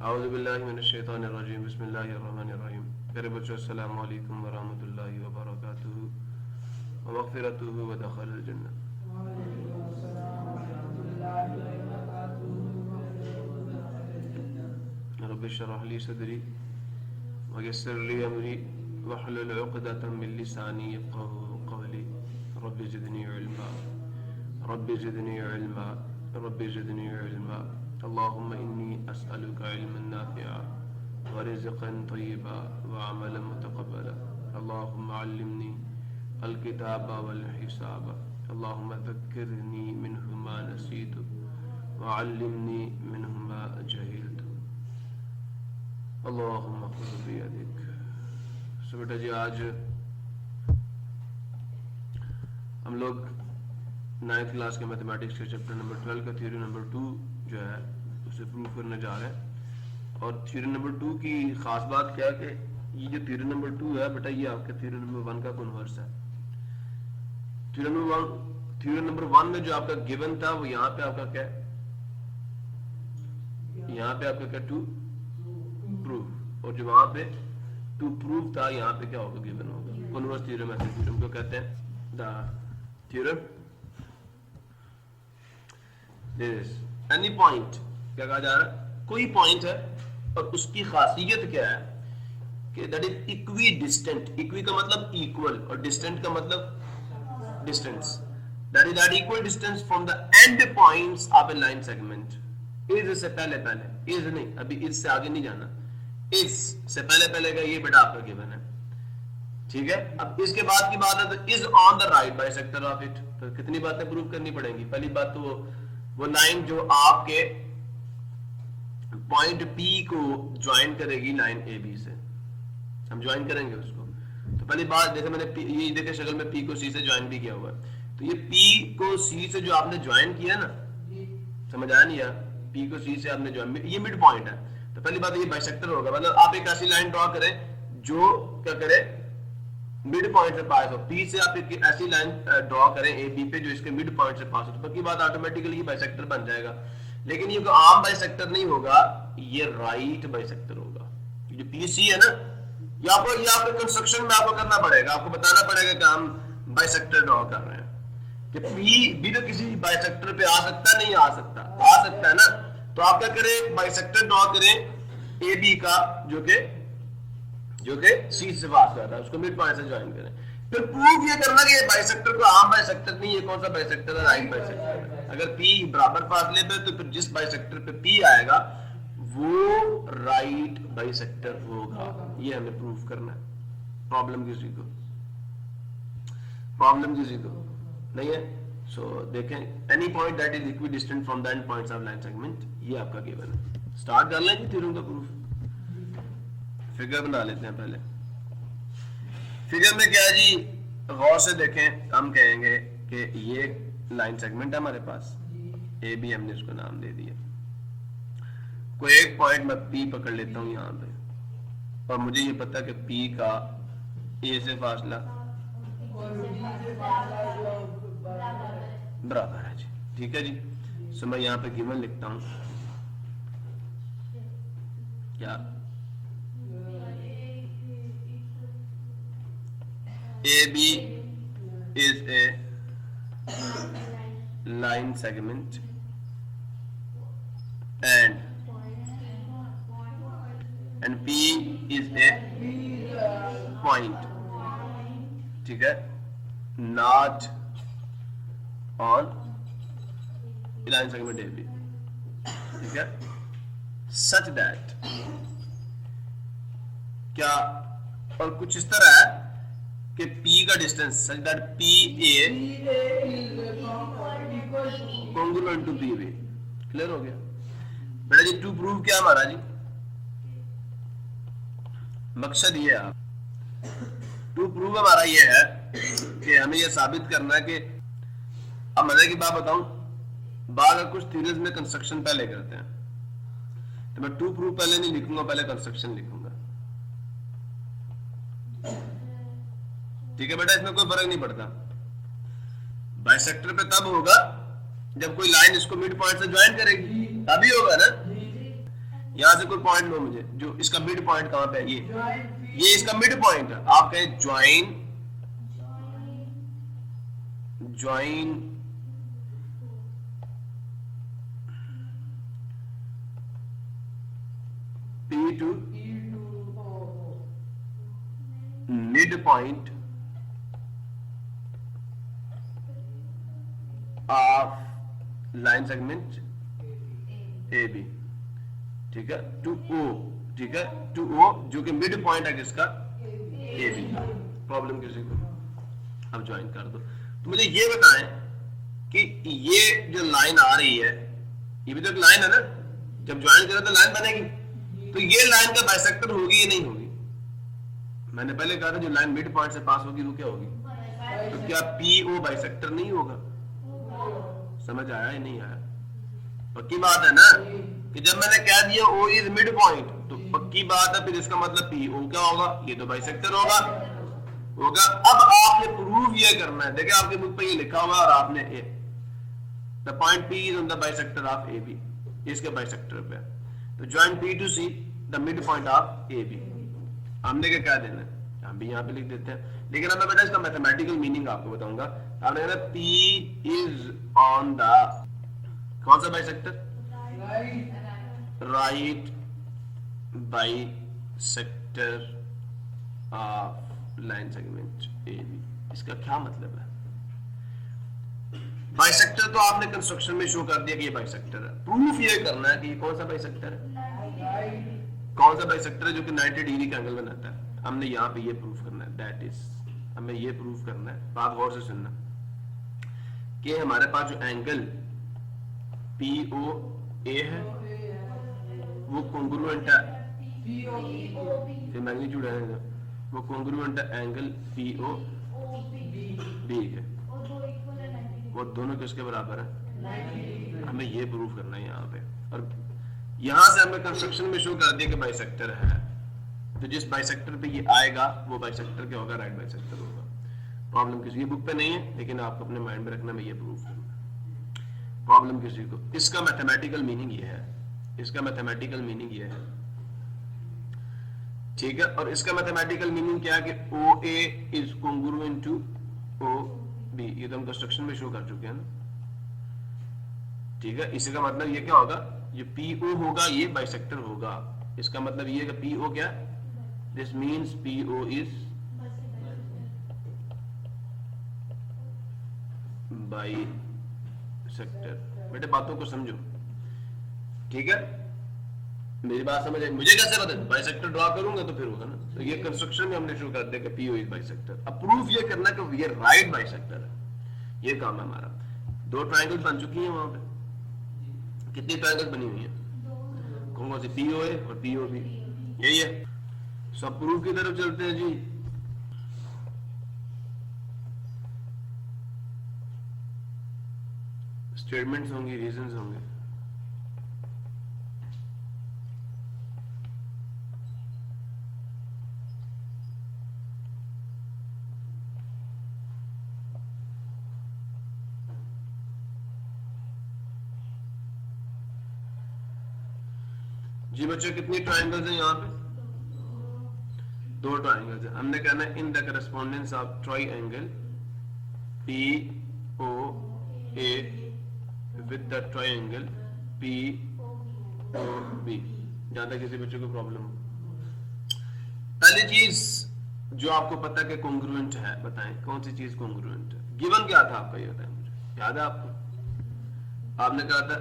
औज़ु बिल्लाहि मिनश शैतानिर रजीम बिस्मिल्लाहिर रहमानिर रहीम। प्यारे बच्चों, अस्सलामु अलैकुम व रहमतुल्लाहि व बरकातुहू व मग़फ़िरतुहू व दख़लल जन्नह। रब्बि इश्रह ली सदरी व यस्सिर ली अमरी वहलुल उक़दतम मिन लिसानी यफ़क़हू क़ौली। Rabbi ज़िदनी इल्मा rabbi ज़िदनी इल्मा rabbi ज़िदनी इल्मा। अल्लाहुम्मा इन्नी अस्अलुका इल्मन नाफ़िअ व रिज़्क़न तय्यिबा व अमलन मुतक़ब्बला। अल्लाहुम्मा अल्लिमनी अल किताबा वल हिसाबा। अल्लाहुम्मा ज़क्किरनी मिन्हु मा नसीतु व अल्लिमनी मिन्हु मा जहिलतु। अल्लाहुम्मा ख़ुज़ बियदिक। सो बेटा जी, आज हम लोग 9th क्लास के मैथमेटिक्स के चैप्टर नंबर 12 का थ्योरी नंबर 2 जो है उसे प्रूव करने जा रहे हैं। और थ्योरी नंबर 2 की खास बात क्या है कि ये जो थ्योरी नंबर 2 है बेटा, ये आपके थ्योरी नंबर 1 का कन्वर्स है। थ्योरी नंबर 1 में जो आपका गिवन था वो यहाँ पे आपका क्या है, यहाँ पे आपका क्या, टू प्रूव, और जो वहां पे टू प्रूव था यहाँ पे क्या होगा, गिवन होगा। कन्वर्स थ्योरम, ऐसे थ्योरम को कहते हैं द थ्योरम एनी पॉइंट। क्या कहा जा रहा है, कोई पॉइंट है और उसकी खासियत क्या है कि that is equi distant. Equi का मतलब इक्वल और डिस्टेंट का मतलब distance. That is that equal distance from the end points of A line segment. Is से पहले इज नहीं, अभी इज से आगे नहीं जाना, इज से पहले का ये बेटा आपका गिवन है। ठीक है, अब इसके बाद की बात है तो is on the right bisector of it. तो कितनी बातें प्रूव करनी पड़ेंगी। पहली बात तो वो लाइन जो आपके पॉइंट P को ज्वाइन करेगी लाइन AB से, हम ज्वाइन करेंगे उसको। तो पहली बात जैसे मैंने ये देखे शक्ल में P को C से ज्वाइन भी किया हुआ है, तो ये P को C से जो आपने ज्वाइन किया ना, समझ आया नहीं यार, P को C से आपने ज्वाइन, ये मिड पॉइंट है। तो पहली बात ये बाइसेक्टर होगा, मतलब आप एक ऐसी लाइन ड्रॉ करें जो क्या करे, मिड पॉइंट से पास हो। P से आप एक ऐसी लाइन ड्रॉ करें AB पे जो इसके मिड पॉइंट से पास हो, तो पक्की बात ऑटोमेटिकली ये बाइसेक्टर बन जाएगा। लेकिन ये कोई आम बाइसेक्टर नहीं होगा, ये राइट बाइसेक्टर होगा। जो PC है ना, ये आपको कंस्ट्रक्शन में आपको करना पड़ेगा, आपको बताना पड़ेगा कि हम बाइसेक्टर ड्रॉ कर रहे हैं। कि P भी तो किसी बाइसेक्टर पे आ सकता है, नहीं आ सकता, आ सकता है ना। तो आप क्या करें, बाइसेक्टर ड्रॉ करें AB का जो कि C से पास कर रहा है, उसको मिड पॉइंट से ज्वाइन करें। फिर प्रूव ये करना कि ये बाइसेक्टर को आम बाइसेक्टर नहीं है, कौन सा बाइसेक्टर है, राइट बाइसेक्टर है। अगर P बराबर फासले पे, तो फिर जिस बाइसेक्टर पे P आएगा वो राइट बाइसेक्टर होगा। ये हमें प्रूव करना है। प्रॉब्लम किसी को नहीं है। सो देखें, any point that is equidistant from the end points of line segment, ये आपका गिवन है। स्टार्ट कर लेंगे थ्योरम का प्रूफ। फिगर बना लेते हैं पहले। फिगर में क्या है जी, गौर से देखें। हम कहेंगे कि ये लाइन सेगमेंट है हमारे पास, ए बी, हमने इसको नाम दे दिया। कोई एक पॉइंट मैं P पकड़ लेता हूं यहां पे, और मुझे ये पता है कि P का A से फासला बराबर है जी। ठीक है जी। सो मैं यहां पे गिवन लिखता हूं क्या, AB is a line segment and P is a point. ठीक है, not on line segment AB. ठीक है, such that क्या, और कुछ इस तरह है कि P का distance such that PA congruent to PB। Clear हो गया बेटा जी। टू प्रूव क्या हमारा जी, मकसद ये है, टू प्रूव हमारा ये है कि हमें ये साबित करना है कि, अब मजे की बात बताऊं, बार कुछ थ्योरीज में कंस्ट्रक्शन पहले करते हैं, तो मैं टू प्रूव पहले नहीं लिखूंगा, पहले कंस्ट्रक्शन लिखूंगा। ठीक है बेटा, इसमें कोई फर्क नहीं पड़ता। बाइसेक्टर पे तब होगा जब कोई लाइन इसको मिड पॉइंट से ज्वाइन करेगी, तभी होगा ना। यहां से कोई पॉइंट लो मुझे, जो इसका मिड पॉइंट कहां पे है, ये इसका मिड पॉइंट है। आप कहें join P to mid point of line segment AB, ठीक है, टू O, ठीक है, टू O जो कि मिड पॉइंट है किसका, AB। प्रॉब्लम किसी को, अब ज्वाइन कर दो। तो मुझे ये बताएं कि ये जो लाइन आ रही है, ये भी तो एक लाइन है ना, जब ज्वाइन करें तो लाइन बनेगी, तो ये लाइन का बाइसेक्टर होगी या नहीं होगी? मैंने पहले कहा था जो लाइन मिड पॉइंट से पास होगी वो क्या होगी, तो क्या PO बाइसेक्टर नहीं होगा? समझ आया या नहीं आया? पक्की बात है ना कि जब मैंने कह दिया O इज मिड पॉइंट, तो पक्की बात है फिर इसका मतलब PO क्या होगा, ये तो बाइसेक्टर होगा। अब आपने प्रूव ये करना है, देखिए आपके बुक पे ये लिखा हुआ है और आपने the point P is on the bisector of AB, इसके बाइसेक्टर पे, तो join P to C the mid point of AB। हमने क्या देना है, हम भी यहाँ पे लिख देते हैं, लेकिन अब मैं बेटा इसका मैथमेटिकल मीनिंग आपको बताऊंगा। आपने कहना P इज ऑन द कौन सा bisector, right bisector of line segment AB। इसका क्या मतलब है? बाइसेक्टर तो आपने कंस्ट्रक्शन में शो कर दिया कि ये बाइसेक्टर है, प्रूफ ये करना है कि ये कौन सा बाइसेक्टर है, कौन सा बाइसेक्टर है जो कि 90 डिग्री का एंगल बनाता है। हमने यहाँ पे ये प्रूफ करना है, दैट इज हमें ये प्रूफ करना है। बात गौर से सुनना कि हमारे पास जो एंगल POA है वो कॉन्ग्रुएंट है, फिर मैग्नीट्यूड है, वो कॉन्ग्रुएंट है एंगल POB है, वो दोनों किसके बराबर है, हमें ये प्रूफ करना है यहाँ पे। और यहां से हमें कंस्ट्रक्शन में शो कर दिया कि बाइसेक्टर है, तो जिस बाइसेक्टर पे ये आएगा वो बाइसेक्टर क्या होगा, राइट बाइसेक्टर होगा। प्रॉब्लम किसी बुक पे नहीं है, लेकिन आपको अपने माइंड में रखना, मैं ये प्रूफ करना। प्रॉब्लम किसी को, इसका मैथमेटिकल मीनिंग ये है, इसका मैथमेटिकल मीनिंग ये है, ठीक है। और इसका मैथमेटिकल मीनिंग क्या है कि OA is congruent to OB, ये तो हम कंस्ट्रक्शन में शो कर चुके हैं ना, ठीक है। इसी का मतलब ये क्या होगा, ये PO होगा, ये बाइसेक्टर होगा। इसका मतलब ये कि PO क्या, this means PO is bisector. बेटे बातों को समझो, ठीक है, मेरी बात समझ आई? मुझे कैसे पता, बाइसेक्टर ड्रॉ करूंगा तो फिर होगा ना। तो ये कंस्ट्रक्शन में हमने शो कर दिया कि PO इज बाइसेक्टर। अब प्रूफ ये करना कि ये राइट बाइसेक्टर है, ये काम है हमारा। दो ट्रायंगल्स बन चुकी हैं वहां पे, कितनी ट्रायंगल्स बनी हुई है, कौन सी, POA और POB, यही है। सब प्रूफ की तरफ चलते हैं जी। स्टेटमेंट्स होंगी, रीजंस होंगे। जी बच्चों, कितनी ट्रायंगल्स हैं यहाँ पे, दो ट्रायंगल्स हैं। हमने कहना है in the correspondence of triangle POA with the triangle POB। जहां तक किसी बच्चे को प्रॉब्लम हो, पहली चीज जो आपको पता है कि कॉन्ग्रुएंट है, बताएं कौन सी चीज कॉन्ग्रुएंट है। गिवन क्या था आपका, ये बताएं मुझे, याद है आपको? आपने कहा था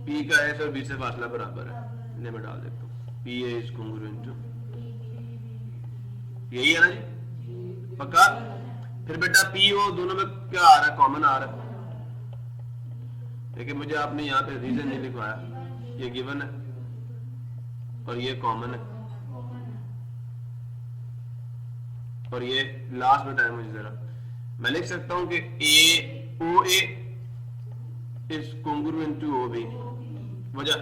P का S और B से फासला बराबर है, इन्हें मैं डाल देता हूँ, PA इज कॉन्ग्रुएंट टू, यही है ना जी, पक्का। फिर बेटा PO दोनों में क्या आ रहा है, कॉमन आ रहा है, लेकिन मुझे आपने यहाँ पे रीजन नहीं लिखवाया, ये गिवन है और ये कॉमन है, और ये लास्ट बताया मुझे जरा। मैं लिख सकता हूं कि OA is congruent to OB। वजह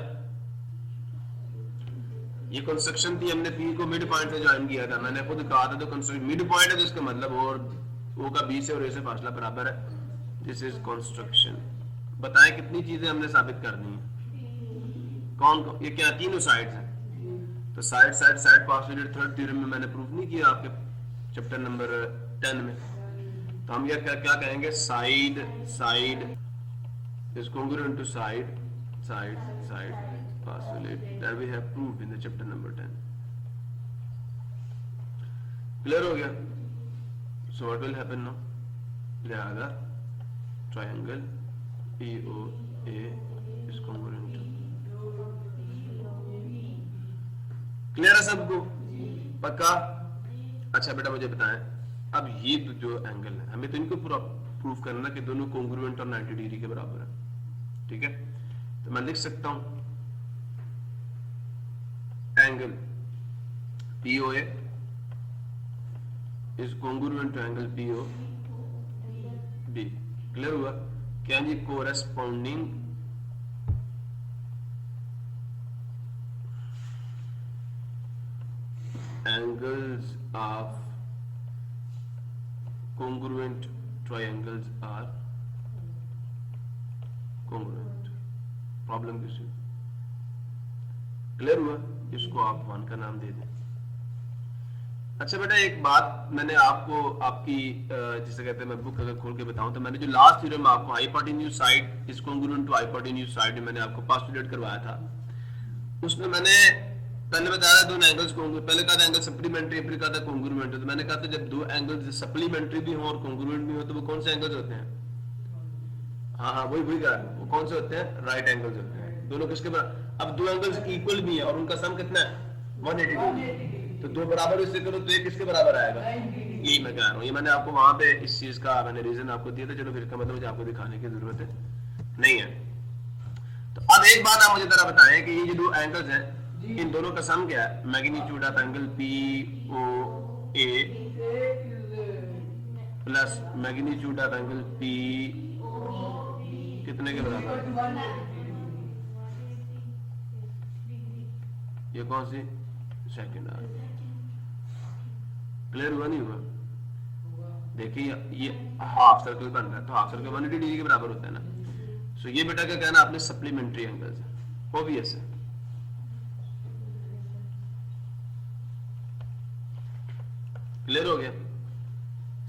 ये कंस्ट्रक्शन थी, हमने P को मिड पॉइंट से ज्वाइन किया था, मैंने खुद कहा था तो कंस्ट्रक्शन मिड पॉइंट है, जिसका मतलब और O का B से और A से फासला बराबर है। This is construction. बताएं कितनी चीजें हमने साबित करनी है, कौन कौन, ये क्या तीनों साइड्स हैं, तो side side side parts third theorem में मैंने प्रूफ नहीं किया आपके चैप्टर नंबर 10 में। तो हम ये क्या कहेंगे, side side is congruent to side side side postulate that we have proved in the chapter number 10. Clear हो गया? So what will happen now? लिहाजा triangle POA is congruent to, clear है सबको? पक्का? अच्छा बेटा मुझे बताएं, अब ये जो एंगल है हमें तो इनको पूरा प्रूफ करना कि दोनों कॉन्ग्रुएंट और 90 डिग्री के बराबर है, ठीक है? तो मैं लिख सकता हूं angle POA is congruent to angle POB। Clear हुआ? क्या जी? Corresponding angles of congruent triangles are congruent। Problem किसी? क्लियर हुआ? इसको आप 1 का नाम दे दें। अच्छा बेटा एक बात मैंने आपको आपकी जिसे कहते हैं मैं बुक अगर खोल के बताऊं तो मैंने जो लास्ट थ्योरम आपको hypotenuse side is congruent to hypotenuse side मैंने आपको पोस्टुलेट करवाया था, उसमें मैंने पहले बताया था दोनों एंगल्स को, पहले कहा था एंगल सप्लीमेंट्री, फिर कहा था कॉन्ग्रुएंट। तो मैंने कहा था जब दो एंगल्स सप्लीमेंट्री भी हो और कॉन्ग्रुएंट भी हो तो वो कौन से एंगल्स होते हैं? हाँ वही कहा, वो कौन से होते हैं? राइट एंगल्स होते हैं। दोनों किसके बराबर? अब दो एंगल्स इक्वल भी है और उनका सम कितना है? 180 डिग्री। तो दो बराबर इससे करो तो ये किसके बराबर आएगा? यही मैं कह रहा हूँ, ये मैंने आपको वहां पे इस चीज का मैंने रीजन आपको दिया था। चलो फिर इसका मतलब मुझे आपको दिखाने की जरूरत है नहीं है। तो अब एक बात आप मुझे जरा बताएं कि ये जो दो एंगल्स हैं इन दोनों का सम क्या है? Magnitude of angle POA plus magnitude of angle P कितने के बराबर है? ये कौन सी? Second are. क्लियर हुआ नहीं हुआ? देखिए ये हाफ सर्कल बन रहा है तो हाफ सर्कल 180 डिग्री के बराबर होता है ना। सो ये बेटा क्या कहना आपने? सप्लीमेंट्री एंगल्स है, ऑब्वियस है। क्लियर हो गया?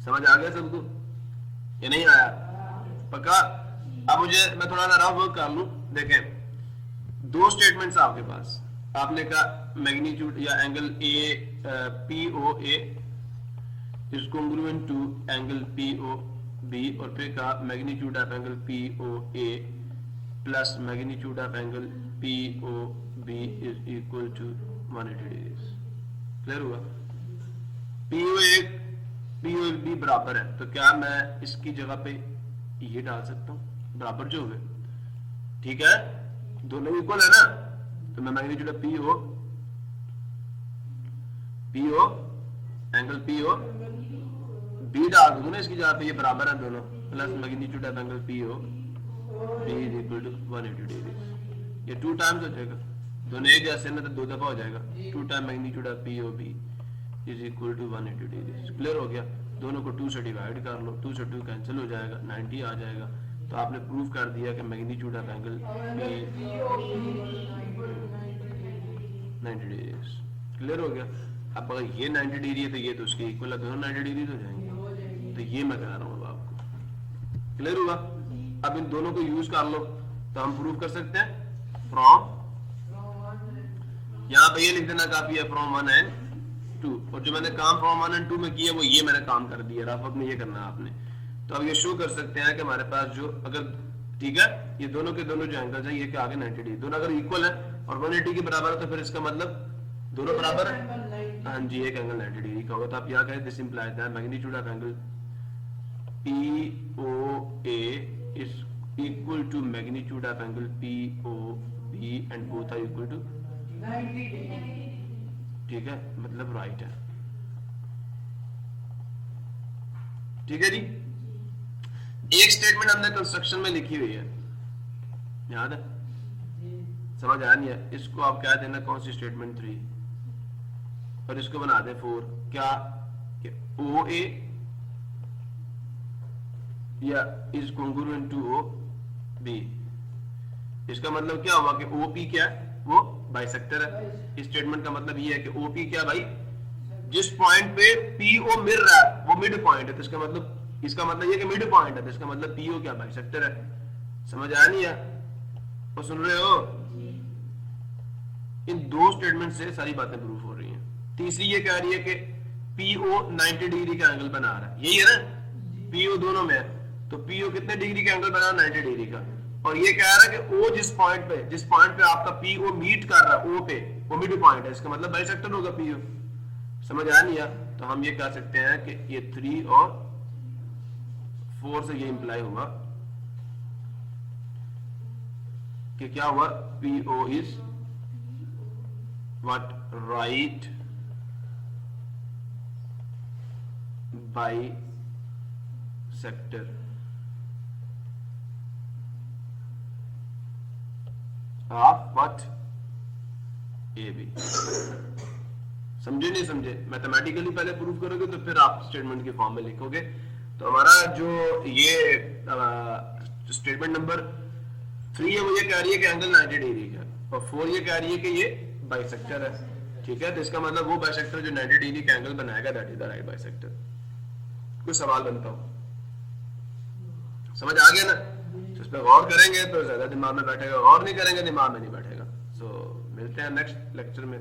समझ आ गया सबको? ये नहीं आया? पक्का? अब मुझे मैं थोड़ा सा रफ वर्क कर लूं। देखें दो स्टेटमेंट्स आपके पास, आपने कहा मैग्नीट्यूड या angle POA is congruent to angle POB और फिर कहा magnitude of angle POA plus magnitude of angle POB is equal to 180 degree. Clear हुआ? POB बराबर है तो क्या मैं इसकी जगह पे ये डाल सकता हूं? बराबर जो हुए, ठीक है, दोनों इक्वल है ना, तो मैं magnitude of PO angle POB डाल दूंगा ना इसकी जगह पे, ये बराबर है दोनों, plus magnitude of angle POB is equal to 180 degree. ये 2 टाइम्स हो जाएगा, दोनों एक जैसे ना तो 2 दफा हो जाएगा। 2 time magnitude of POB is equal to 180 degree. Clear हो गया? दोनों को 2 से डिवाइड कर लो, 2 से 2 कैंसिल हो जाएगा, 90 आ जाएगा। तो आपने प्रूफ कर दिया कि magnitude of angle 90 degree. Clear हो गया? अब अगर ये 90 डिग्री है तो ये तो उसके इक्वल है, दोनों 90 डिग्री हो जाएंगे। तो ये मैं कह रहा हूँ आपको। क्लियर हुआ? अब इन दोनों को यूज कर लो तो हम प्रूफ कर सकते हैं फ्रॉम, यहाँ पे ये लिख देना काफी है, फ्रॉम 1 and 2। और जो मैंने काम फ्रॉम 1 and 2 में किया वो ये मैंने काम कर दिया, रफ में ये करना है आपने। तो अब ये शो कर सकते हैं कि हमारे पास जो अगर ठीक है ये दोनों के दोनों जो एंगल्स हैं ये क्या आगे 90 डिग्री, दोनों अगर इक्वल है और 180 के बराबर है तो फिर इसका मतलब दोनों बराबर है। हाँ जी, एक एंगल 90 डिग्री का होगा। तो आप यहाँ कहें this implies that magnitude of angle POA is equal to magnitude of angle POB and both are equal to 90 degree. ठीक है, मतलब राइट है। ठीक है जी। एक स्टेटमेंट हमने कंस्ट्रक्शन में लिखी हुई है, याद है? समझ आया नहीं है? इसको आप क्या देना, कौन सी स्टेटमेंट 3 और इसको बना दे 4। क्या OA या इज कॉन्ग्रुएंट टू OB। इसका मतलब क्या हुआ कि OP क्या है? वो बाइसेक्टर है। इस स्टेटमेंट का मतलब ये है कि ओपी क्या भाई, जिस पॉइंट पे पीओ मिल रहा है वो मिड पॉइंट है, तो इसका मतलब ये कि मिड पॉइंट है, तो इसका मतलब पीओ क्या बाइसेक्टर है। समझ आया नहीं है? वो सुन रहे हो? इन दो स्टेटमेंट से सारी बातें प्रूफ हो रही हैं। तीसरी ये कह रही है कि पीओ 90 डिग्री का एंगल बना रहा है, यही है ना, पीओ दोनों में है, तो पीओ कितने डिग्री का एंगल बना, 90 डिग्री का। और ये कह रहा है कि ओ जिस पॉइंट पे आपका पीओ मीट कर रहा है, ओ पे वो मिड पॉइंट है, इसका मतलब बाइसेक्टर होगा पीओ। समझ आ नहीं आया? तो हम ये कह सकते हैं कि ये 3 और 4 से ये इंप्लाई हुआ कि क्या हुआ, PO is what, right bisector. आप व्हाट, ए बी। समझे नहीं समझे? मैथमेटिकली पहले प्रूफ करोगे तो फिर आप स्टेटमेंट के फॉर्म में लिखोगे। तो हमारा जो ये स्टेटमेंट नंबर 3 है वो ये कह रही है कि एंगल 90 डिग्री का, और 4 ये कह रही है कि ये बाइसेक्टर है। ठीक है, तो इसका मतलब वो बाइसेक्टर जो 90 डिग्री का एंगल बनाएगा that is the right bisector. कोई सवाल बनता हो? समझ आ गया ना? तो इस पर गौर करेंगे तो ज्यादा दिमाग में बैठेगा, गौर नहीं करेंगे दिमाग में नहीं बैठेगा। सो मिलते हैं नेक्स्ट लेक्चर में।